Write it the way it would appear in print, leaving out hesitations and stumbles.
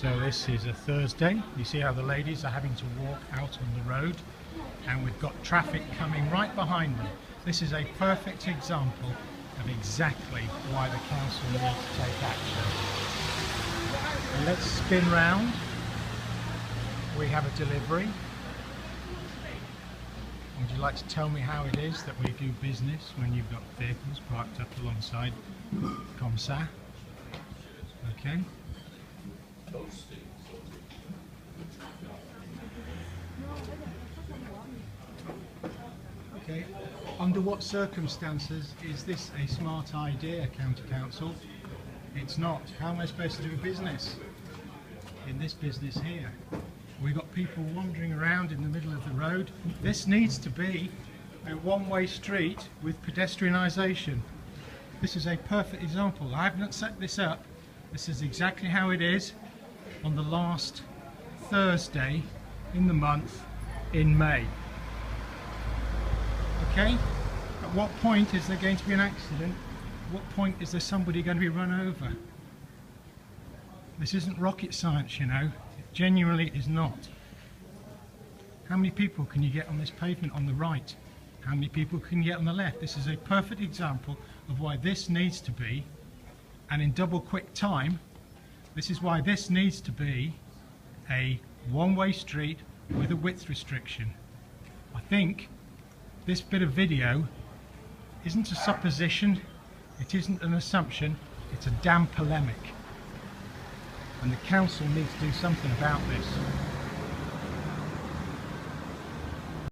So this is a Thursday. You see how the ladies are having to walk out on the road, and we've got traffic coming right behind them. This is a perfect example of exactly why the council needs to take action. And let's spin round. We have a delivery. Would you like to tell me how it is that we do business when you've got vehicles parked up alongside Comsa? Okay. Okay. Under what circumstances is this a smart idea, County Council? It's not. How am I supposed to do business in this business here? We've got people wandering around in the middle of the road. This needs to be a one-way street with pedestrianisation. This is a perfect example. I have not set this up. This is exactly how it is on the last Thursday in the month in May. Okay? At what point is there going to be an accident? At what point is there somebody going to be run over? This isn't rocket science, you know. It genuinely is not. How many people can you get on this pavement on the right? How many people can you get on the left? This is a perfect example of why this needs to be, and in double quick time, this is why this needs to be a one-way street with a width restriction. I think this bit of video isn't a supposition, it isn't an assumption, it's a damn polemic. And the council needs to do something about this.